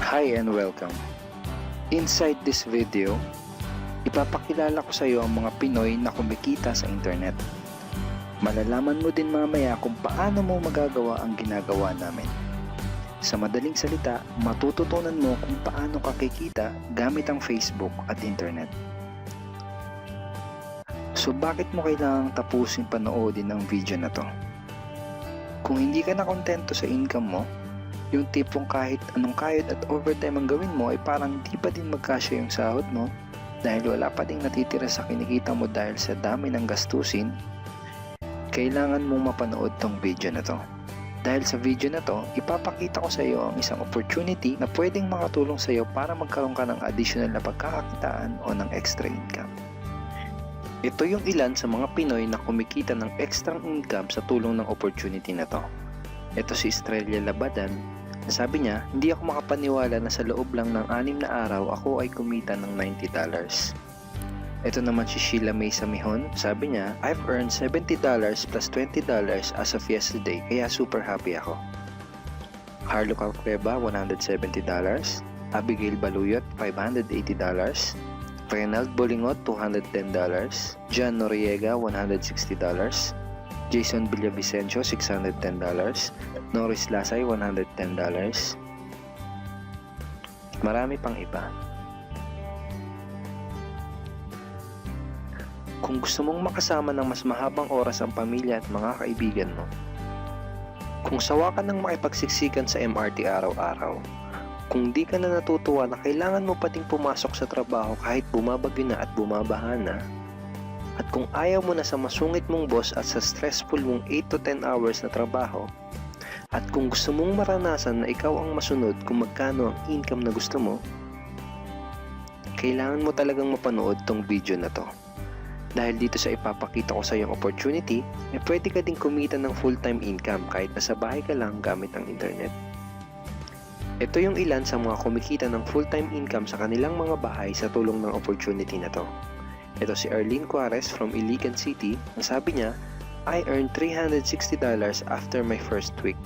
Hi and welcome. Inside this video, ipapakilala ko sa iyo ang mga Pinoy na kumikita sa internet. Malalaman mo din mamaya kung paano mo magagawa ang ginagawa namin. Sa madaling salita, matututunan mo kung paano ka kikita gamit ang Facebook at internet. So bakit mo kailangang tapusin panoodin ang video na to? Kung hindi ka na kontento sa income mo, yung tipong kahit anong kayod at overtime ang gawin mo ay parang di pa din magkasya yung sahod mo dahil wala pa ding natitira sa kinikita mo dahil sa dami ng gastusin, kailangan mong mapanood tong video na to. Dahil sa video na to, ipapakita ko sa iyo ang isang opportunity na pwedeng makatulong sa iyo para magkaroon ka ng additional na pagkakakitaan o ng extra income. Ito yung ilan sa mga Pinoy na kumikita ng extra income sa tulong ng opportunity na to. Ito si Estrella Labadan. Sabi niya, hindi ako makapaniwala na sa loob lang ng 6 na araw ako ay kumita ng $90. Ito naman si Sheila May Samihon. Sabi niya, I've earned $70 plus $20 as of yesterday kaya super happy ako. Harlo Calcreba, $170. Abigail Baluyot, $580. Renald Bolingot, $210. John Noriega, $160. Jason Villavicencio, $610. Norris Lasay, $110. Marami pang iba. Kung gusto mong makasama ng mas mahabang oras ang pamilya at mga kaibigan mo, kung sawa ka ng makipagsiksikan sa MRT araw-araw, kung di ka na natutuwa na kailangan mo pating pumasok sa trabaho kahit bumabagyo na at bumabaha na, at kung ayaw mo na sa masungit mong boss at sa stressful mong 8 to 10 hours na trabaho, at kung gusto mong maranasan na ikaw ang masunod kung magkano ang income na gusto mo, kailangan mo talagang mapanood tong video na to. Dahil dito sa ipapakita ko sa iyong opportunity, pwede ka ding kumita ng full-time income kahit nasa bahay ka lang gamit ang internet. Ito yung ilan sa mga kumikita ng full-time income sa kanilang mga bahay sa tulong ng opportunity na to. Ito si Arlene Juarez from Iligan City. Ang sabi niya, I earned $360 after my first week.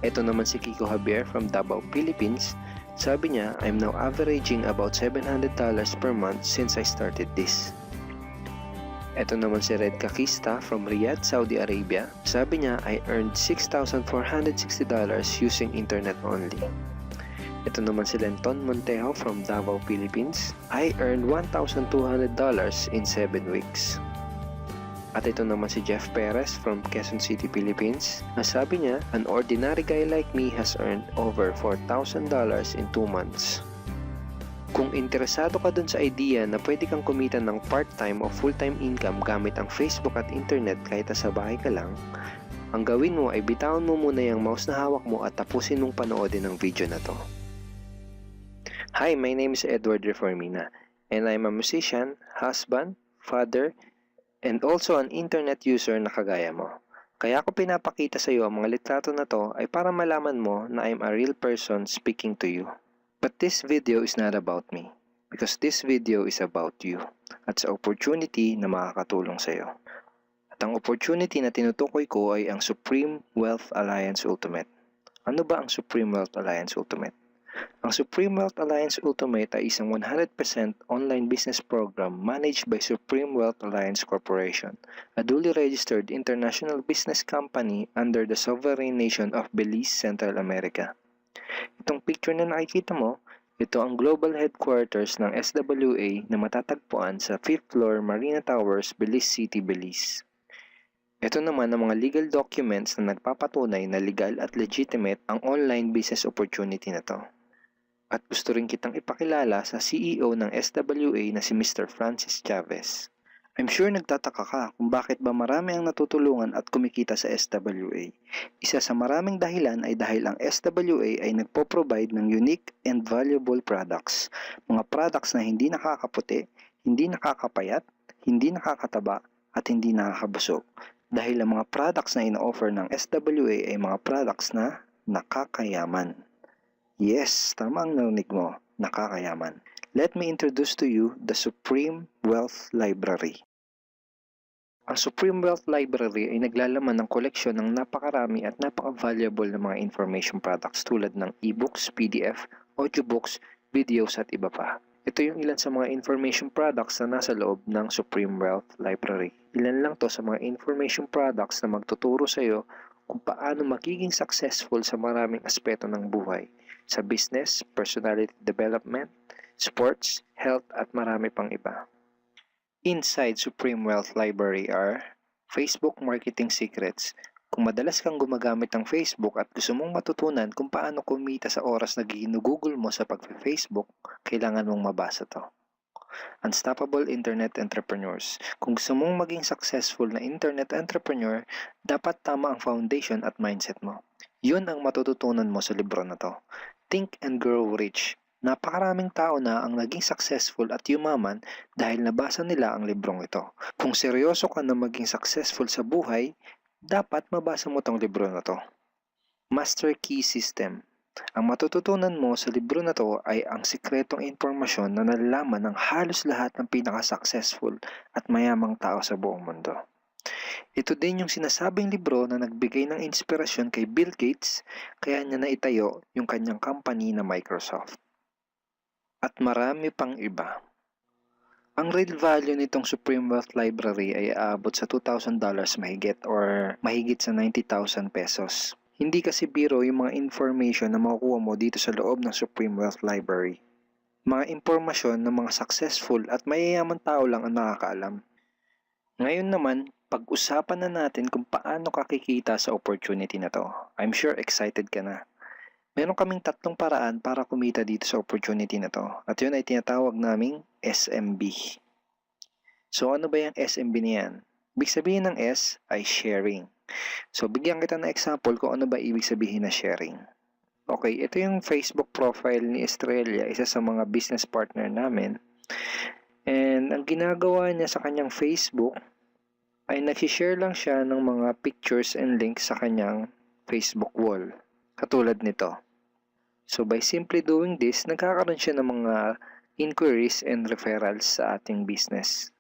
Ito naman si Kiko Javier from Davao, Philippines. Sabi niya, I'm now averaging about $700 per month since I started this. Ito naman si Red Kakista from Riyadh, Saudi Arabia. Sabi niya, I earned $6,460 using internet only. Ito naman si Lenton Montejo from Davao, Philippines. I earned $1,200 in 7 weeks. At ito naman si Jeff Perez from Quezon City, Philippines. Nasabi niya, an ordinary guy like me has earned over $4,000 in 2 months. Kung interesado ka dun sa idea na pwede kang kumita ng part-time o full-time income gamit ang Facebook at internet kahit sa bahay ka lang, ang gawin mo ay bitawan mo muna yung mouse na hawak mo at tapusin mong panoodin ang video na to. Hi, my name is Edward Reformina, and I'm a musician, husband, father, and also an internet user na kagaya mo. Kaya ako pinapakita sa iyo ang mga litrato na to ay para malaman mo na I'm a real person speaking to you. But this video is not about me, because this video is about you at sa opportunity na makakatulong sa iyo. At ang opportunity na tinutukoy ko ay ang Supreme Wealth Alliance Ultimate. Ano ba ang Supreme Wealth Alliance Ultimate? Ang Supreme Wealth Alliance Ultimate ay isang 100% online business program managed by Supreme Wealth Alliance Corporation, a duly registered international business company under the sovereign nation of Belize, Central America. Itong picture na nakikita mo, ito ang global headquarters ng SWA na matatagpuan sa 5th floor Marina Towers, Belize City, Belize. Ito naman ang mga legal documents na nagpapatunay na legal at legitimate ang online business opportunity na to. At gusto rin kitang ipakilala sa CEO ng SWA na si Mr. Francis Chavez. I'm sure nagtataka ka kung bakit ba marami ang natutulungan at kumikita sa SWA. Isa sa maraming dahilan ay dahil ang SWA ay nagpo-provide ng unique and valuable products. Mga products na hindi nakakaputi, hindi nakakapayat, hindi nakakataba, at hindi nakakabusog. Dahil ang mga products na ino-offer ng SWA ay mga products na nakakayaman. Yes, tama ang narinig mo, nakakayaman. Let me introduce to you the Supreme Wealth Library. Ang Supreme Wealth Library ay naglalaman ng koleksyon ng napakarami at napaka-valuable na mga information products tulad ng e-books, PDF, audiobooks, videos at iba pa. Ito yung ilan sa mga information products na nasa loob ng Supreme Wealth Library. Ilan lang to sa mga information products na magtuturo sa iyo kung paano magiging successful sa maraming aspeto ng buhay, sa business, personality development, sports, health at marami pang iba. Inside Supreme Wealth Library are Facebook Marketing Secrets. Kung madalas kang gumagamit ng Facebook at gusto mong matutunan kung paano kumita sa oras na ginugugol mo sa pag-Facebook, kailangan mong mabasa to. Unstoppable Internet Entrepreneurs. Kung gusto mong maging successful na internet entrepreneur, dapat tama ang foundation at mindset mo. Yun ang matututunan mo sa libro na to. Think and Grow Rich. Napakaraming tao na ang naging successful at yumaman dahil nabasa nila ang librong ito. Kung seryoso ka na maging successful sa buhay, dapat mabasa mo tong libro na to. Master Key System. Ang matututunan mo sa libro na to ay ang sikretong impormasyon na nalalaman ng halos lahat ng pinaka-successful at mayamang tao sa buong mundo. Ito din yung sinasabing libro na nagbigay ng inspirasyon kay Bill Gates kaya niya naitayo yung kanyang company na Microsoft. At marami pang iba. Ang real value nitong Supreme Wealth Library ay aabot sa $2,000 mahigit or mahigit sa 90,000 pesos. Hindi kasi biro yung mga information na makukuha mo dito sa loob ng Supreme Wealth Library. Mga impormasyon ng mga successful at mayayaman tao lang ang nakakaalam. Ngayon naman, pag-usapan na natin kung paano ka kikita sa opportunity na to. I'm sure excited ka na. Meron kaming 3 paraan para kumita dito sa opportunity na to. At yun ay tinatawag naming SMB. So ano ba yung SMB niyan? Ibig sabihin ng S ay sharing. So bigyan kita ng example kung ano ba ibig sabihin na sharing. Okay, ito yung Facebook profile ni Estrella, isa sa mga business partner namin. And ang ginagawa niya sa kanyang Facebook ay nag-share lang siya ng mga pictures and links sa kanyang Facebook wall. Katulad nito. So by simply doing this, nagkakaroon siya ng mga inquiries and referrals sa ating business.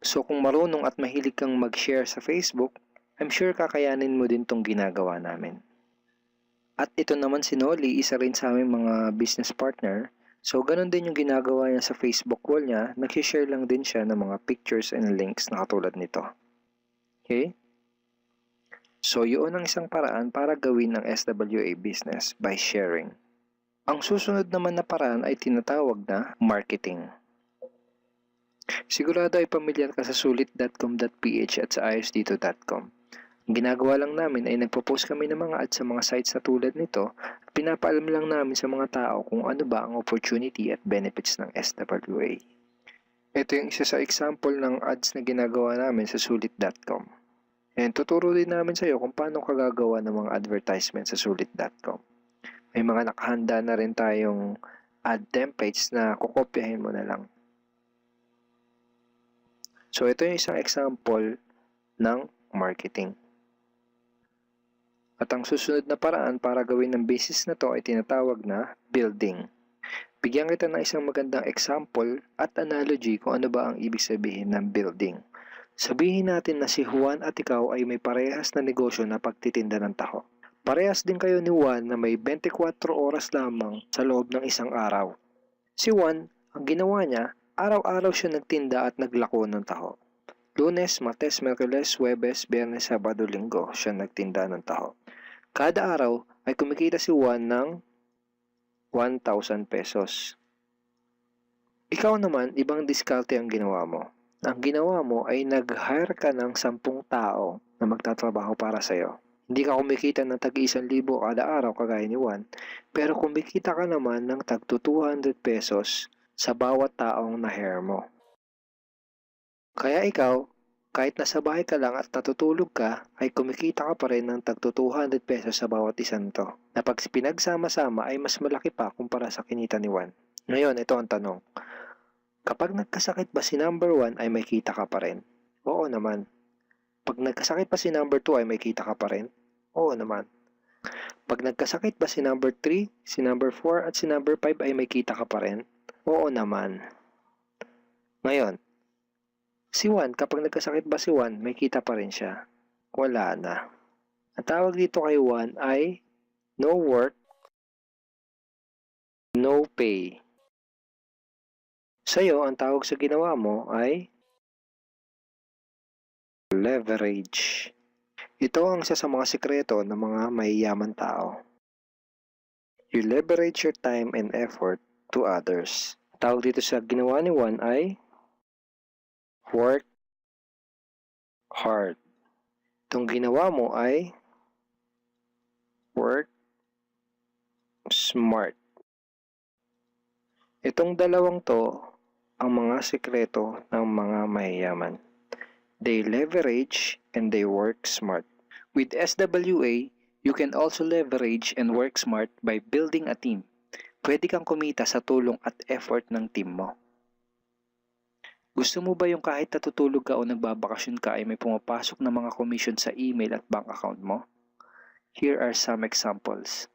So kung marunong at mahilig kang mag-share sa Facebook, I'm sure kakayanin mo din tong ginagawa namin. At ito naman si Nolly, isa rin sa aming mga business partner. So ganun din yung ginagawa niya sa Facebook wall niya, nag-share lang din siya ng mga pictures and links na katulad nito. Okay? So yun ang isang paraan para gawin ang SWA business by sharing. Ang susunod naman na paraan ay tinatawag na marketing. Sigurado ay pamilyar ka sa sulit.com.ph at sa ayosdito.com. Ang ginagawa lang namin ay nagpo-post kami ng mga ads sa mga sites na tulad nito at pinapaalam lang namin sa mga tao kung ano ba ang opportunity at benefits ng SWA. Ito yung isa sa example ng ads na ginagawa namin sa sulit.com. And tuturo din namin sa iyo kung paano ka gagawa ng mga advertisement sa sulit.com. May mga nakahanda na rin tayong ad templates na kukopyahin mo na lang. So ito yung isang example ng marketing. At ang susunod na paraan para gawin ng business na to ay tinatawag na building. Bigyan kita ng isang magandang example at analogy kung ano ba ang ibig sabihin ng building. Sabihin natin na si Juan at ikaw ay may parehas na negosyo na pagtitinda ng taho. Parehas din kayo ni Juan na may 24 oras lamang sa loob ng isang araw. Si Juan, ang ginawa niya, araw-araw siya nagtinda at naglako ng taho. Lunes, Martes, Miyerkules, Huwebes, Biyernes, Sabado, Linggo siya nagtinda ng taho. Kada araw ay kumikita si Juan ng 1,000 pesos. Ikaw naman, ibang diskarte ang ginawa mo. Ang ginawa mo ay nag-hire ka ng 10 tao na magtatrabaho para sa'yo. Hindi ka kumikita ng tag-1,000 kada araw kagaya ni Juan, pero kumikita ka naman ng tag 200 pesos sa bawat taong na-hire mo. Kaya ikaw, kahit nasa bahay ka lang at natutulog ka, ay kumikita ka pa rin ng tag 200 pesos sa bawat isang to, na pag pinagsama-sama ay mas malaki pa kumpara sa kinita ni Juan. Ngayon, ito ang tanong. Kapag nagkasakit ba si number 1 ay may kita ka pa rin? Oo naman. Pag nagkasakit pa si number 2 ay may kita ka pa rin? Oo naman. Pag nagkasakit ba si number 3, si number 4 at si number 5 ay may kita ka pa rin? Oo naman. Ngayon, Si Juan, kapag nagkasakit ba si Juan, may kita pa rin siya? Wala na. Ang tawag dito kay Juan ay no work, no pay. Sa'yo, ang tawag sa ginawa mo ay leverage. Ito ang isa sa mga sikreto ng mga mayayaman tao. You leverage your time and effort to others. Tawag dito sa ginawa ni Juan ay work hard. Itong ginawa mo ay work smart. Itong dalawang to ang mga sikreto ng mga mayayaman. They leverage and they work smart. With SWA, you can also leverage and work smart by building a team. Pwede kang kumita sa tulong at effort ng team mo. Gusto mo ba yung kahit natutulog ka o nagbabakasyon ka ay may pumapasok na mga commission sa email at bank account mo? Here are some examples.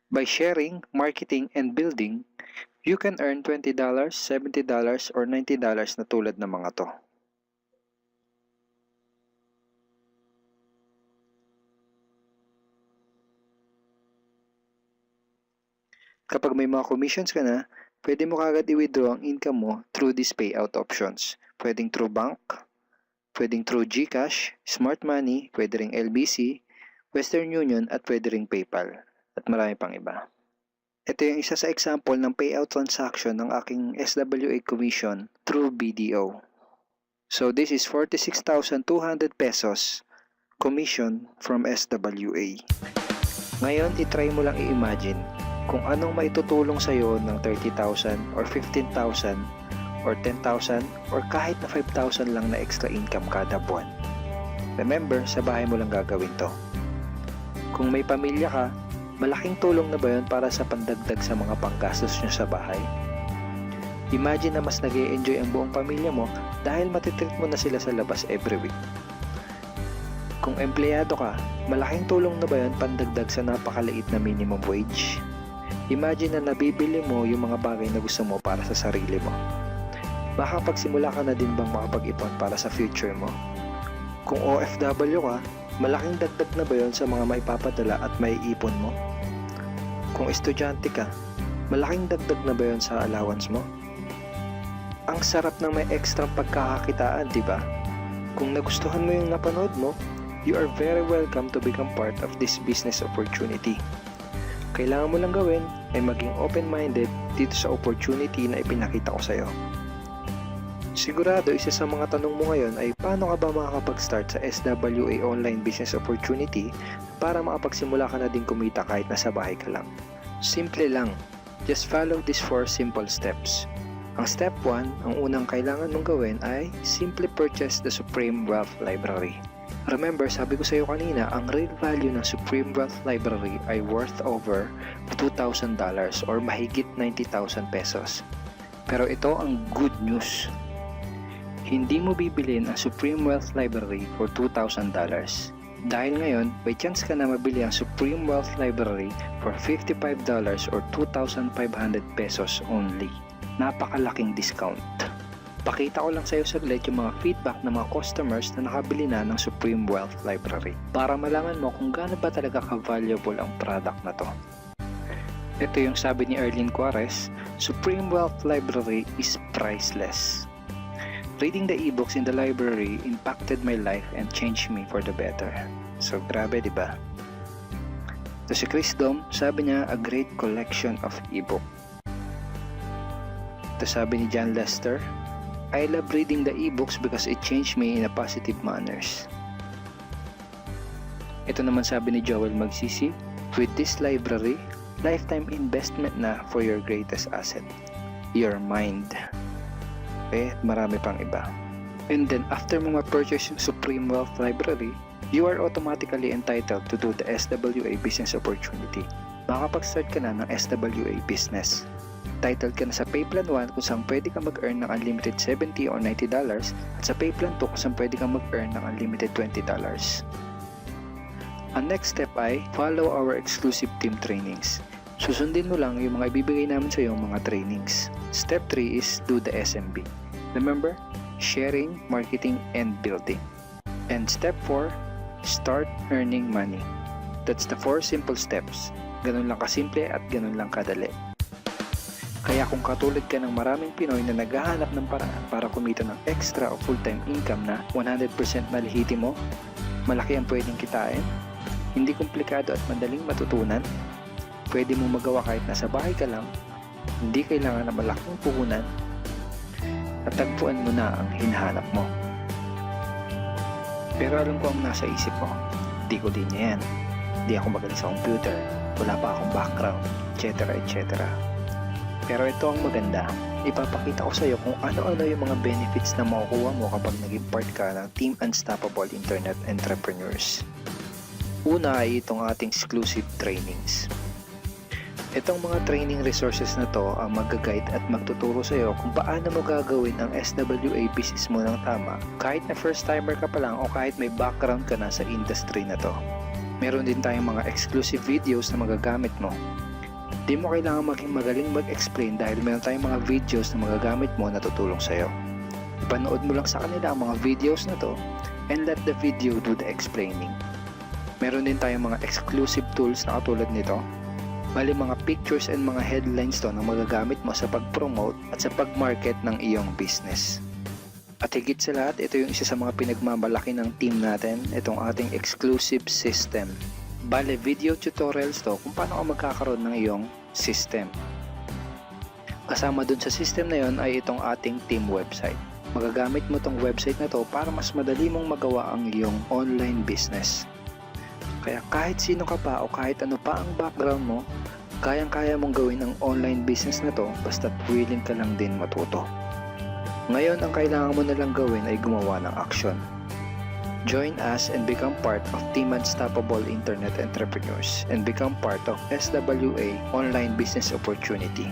By sharing, marketing, and building, you can earn $20, $70, or $90 na tulad ng mga to. Kapag may mga commissions ka na, pwede mo kagad i-withdraw ang income mo through these payout options. Pwedeng through bank, pwedeng through GCash, Smart Money, pwede ring LBC, Western Union, at pwede ring PayPal. At marami pang iba. Ito yung isa sa example ng payout transaction ng aking SWA commission through BDO. So this is 46,200 pesos commission from SWA. Ngayon, itry mo lang i-imagine kung anong maitutulong sa'yo ng 30,000 or 15,000 or 10,000 or kahit na 5,000 lang na extra income kada buwan. Remember, sa bahay mo lang gagawin to. Kung may pamilya ka, malaking tulong na ba yun para sa pandagdag sa mga panggastos nyo sa bahay? Imagine na mas nag-e-enjoy ang buong pamilya mo dahil matitreat mo na sila sa labas every week. Kung empleyado ka, malaking tulong na ba yun pandagdag sa napakaliit na minimum wage? Imagine na nabibili mo yung mga bagay na gusto mo para sa sarili mo. Makapagsimula ka na din bang makapag-ipon para sa future mo? Kung OFW ka, malaking dagdag na ba yun sa mga maipapadala at maiipon mo? Kung estudyante ka, malaking dagdag na ba yun sa allowance mo? Ang sarap ng may extra pagkakakitaan, di ba? Kung nagustuhan mo yung napanood mo, you are very welcome to become part of this business opportunity. Kailangan mo lang gawin ay maging open-minded dito sa opportunity na ipinakita ko sa'yo. Sigurado isa sa mga tanong mo ngayon ay paano ka ba makakapag-start sa SWA online business opportunity para makapagsimula ka na din kumita kahit nasa bahay ka lang. Simple lang. Just follow these 4 simple steps. Ang step 1, ang unang kailangan mong gawin ay simply purchase the Supreme Wealth Library. Remember, sabi ko sa iyo kanina, ang real value ng Supreme Wealth Library ay worth over $2,000 or mahigit 90,000 pesos. Pero ito ang good news. Hindi mo bibilin ang Supreme Wealth Library for $2,000. Dahil ngayon, may chance ka na mabili ang Supreme Wealth Library for $55 or 2,500 pesos only. Napakalaking discount. Pakita ko lang sa iyo saglit yung mga feedback ng mga customers na nakabili na ng Supreme Wealth Library para malaman mo kung gaano ba talaga ka-valuable ang product na to. Ito yung sabi ni Erlyn Juarez, Supreme Wealth Library is priceless. Reading the ebooks in the library impacted my life and changed me for the better. So grabe, di ba? To si Chris Dom, sabi niya, a great collection of ebook. To sabi ni John Lester, I love reading the ebooks because it changed me in a positive manners. Ito naman sabi ni Joel Magsisi, with this library, lifetime investment na for your greatest asset, your mind. Marami pang iba. And then after mo ma-purchase yung Supreme Wealth Library, you are automatically entitled to do the SWA business opportunity. Makapag-start ka na ng SWA business. Titled ka na sa Payplan 1 kung saan pwede ka mag-earn ng unlimited $70 or $90 at sa Payplan 2 kung saan pwede ka mag-earn ng unlimited $20. Ang next step ay follow our exclusive team trainings. Susundin mo lang yung mga ibibigay namin sa iyo mga trainings. Step 3 is do the SMB. Remember, sharing, marketing, and building. And step 4, start earning money. That's the 4 simple steps. Ganun lang kasimple at ganun lang kadali. Kaya kung katulad ka ng maraming Pinoy na naghahanap ng paraan para kumita ng extra o full-time income na 100% malihitimo, malaki ang pwedeng kitain, hindi komplikado at madaling matutunan, pwede mong magawa kahit nasa bahay ka lang, hindi kailangan na malaking puhunan, at tagpuan mo na ang hinahanap mo. Pero alam ko ang nasa isip mo, di ko din yan. Di ako magaling sa computer, wala pa akong background, etc. etc. Pero ito ang maganda, ipapakita ko sa iyo kung ano-ano yung mga benefits na makukuha mo kapag naging part ka ng Team Unstoppable Internet Entrepreneurs. Una ay itong ating exclusive trainings. Itong mga training resources na to ang mag-guide at magtuturo sa iyo kung paano mo gagawin ang SWA business mo ng tama kahit na first timer ka pa lang o kahit may background ka na sa industry na to. Meron din tayong mga exclusive videos na magagamit mo. Di mo kailangan maging magaling mag-explain dahil meron tayong mga videos na magagamit mo na tutulong sa iyo. Ipanood mo lang sa kanila ang mga videos na to and let the video do the explaining. Meron din tayong mga exclusive tools na katulad nito. Bali mga pictures and mga headlines to na magagamit mo sa pag-promote at sa pag-market ng iyong business. At higit sa lahat, ito yung isa sa mga pinagmamalaki ng team natin, itong ating exclusive system. Bali video tutorials to kung paano ka magkakaroon ng iyong system. Kasama dun sa system na yon ay itong ating team website. Magagamit mo tong website na to para mas madali mong magawa ang iyong online business. Kaya kahit sino ka pa o kahit ano pa ang background mo, kayang-kaya mong gawin ang online business na to basta't willing ka lang din matuto. Ngayon, ang kailangan mo na lang gawin ay gumawa ng action. Join us and become part of Team Unstoppable Internet Entrepreneurs and become part of SWA Online Business Opportunity.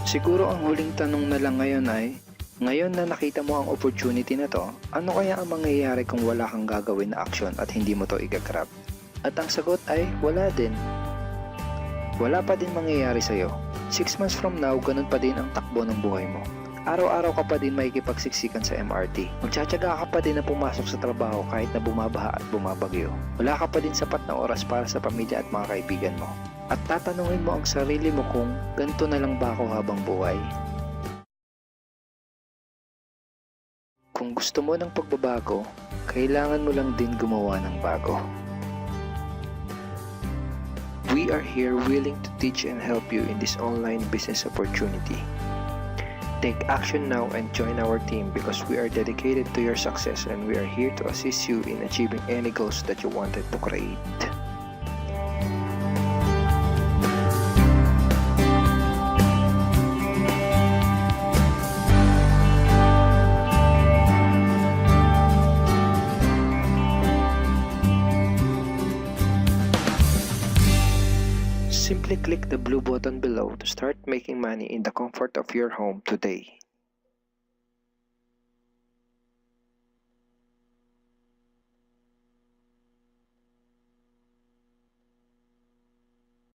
Siguro ang huling tanong na lang ngayon ay, ngayon na nakita mo ang opportunity na to, ano kaya ang mangyayari kung wala kang gagawin na action at hindi mo to igagrab? At ang sagot ay wala din. Wala pa din mangyayari sa'yo. 6 months from now, ganun pa din ang takbo ng buhay mo. Araw-araw ka pa din makikipagsiksikan sa MRT. Magtsatsaga ka pa din na pumasok sa trabaho kahit na bumabaha at bumabagyo. Wala ka pa din sapat na oras para sa pamilya at mga kaibigan mo. At tatanungin mo ang sarili mo kung ganito na lang ba ako habang buhay? Kung gusto mo ng pagbabago, kailangan mo lang din gumawa ng bago. We are here willing to teach and help you in this online business opportunity. Take action now and join our team because we are dedicated to your success and we are here to assist you in achieving any goals that you wanted to create. Simply click the blue button below to start making money in the comfort of your home today.